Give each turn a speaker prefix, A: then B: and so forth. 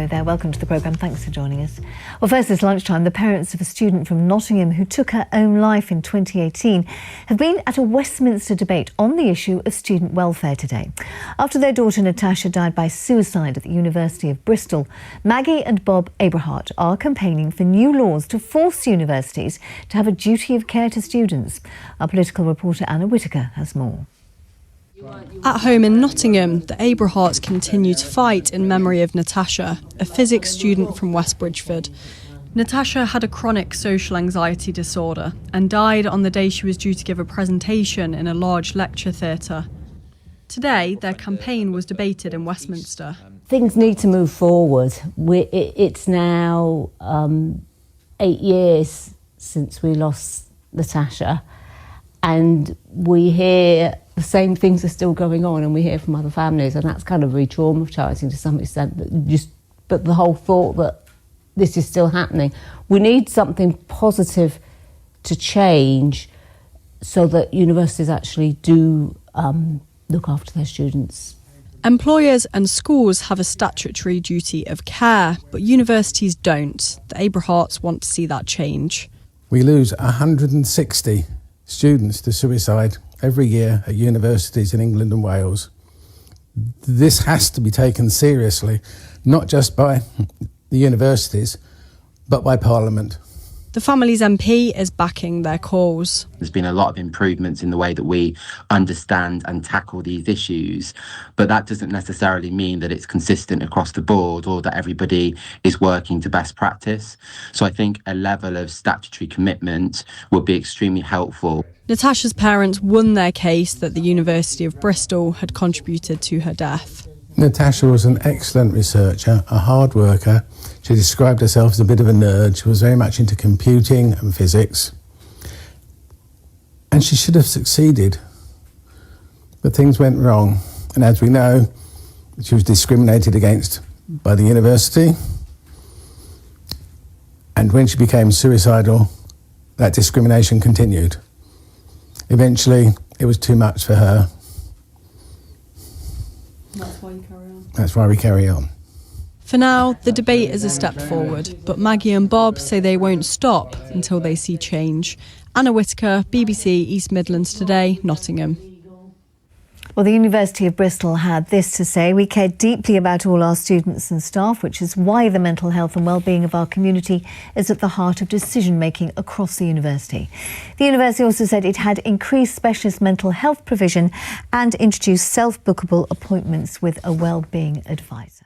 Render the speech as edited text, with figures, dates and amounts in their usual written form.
A: Hello there, welcome to the programme, thanks for joining us. Well, first this lunchtime, the parents of a student from Nottingham who took her own life in 2018 have been at a Westminster debate on the issue of student welfare today. After their daughter Natasha died by suicide at the University of Bristol, Maggie and Bob Abrahart are campaigning for new laws to force universities to have a duty of care to students. Our political reporter Anna Whittaker has more.
B: At home in Nottingham, the Abraharts continue to fight in memory of Natasha, a physics student from West Bridgford. Natasha had a chronic social anxiety disorder and died on the day she was due to give a presentation in a large lecture theatre. Today, their campaign was debated in Westminster.
C: Things need to move forward. It's now 8 years since we lost Natasha, and we hear the same things are still going on, and we hear from other families, and that's kind of re-traumatising to some extent. But the whole thought that this is still happening, we need something positive to change so that universities actually do look after their students.
B: Employers and schools have a statutory duty of care, but universities don't. The Abraharts want to see that change.
D: We lose 160 students to suicide every year at universities in England and Wales. This has to be taken seriously, not just by the universities, but by Parliament.
B: The family's MP is backing their cause.
E: There's been a lot of improvements in the way that we understand and tackle these issues, but that doesn't necessarily mean that it's consistent across the board or that everybody is working to best practice. So I think a level of statutory commitment would be extremely helpful.
B: Natasha's parents won their case that the University of Bristol had contributed to her death.
D: Natasha was an excellent researcher, a hard worker. She described herself as a bit of a nerd. She was very much into computing and physics. And she should have succeeded. But things went wrong. And as we know, she was discriminated against by the university. And when she became suicidal, that discrimination continued. Eventually, it was too much for her.
B: That's why you carry on.
D: That's why we carry on.
B: For now, the debate is a step forward, but Maggie and Bob say they won't stop until they see change. Anna Whittaker, BBC East Midlands Today, Nottingham.
A: Well, the University of Bristol had this to say: "We care deeply about all our students and staff, which is why the mental health and well-being of our community is at the heart of decision-making across the university." The university also said it had increased specialist mental health provision and introduced self-bookable appointments with a well-being advisor.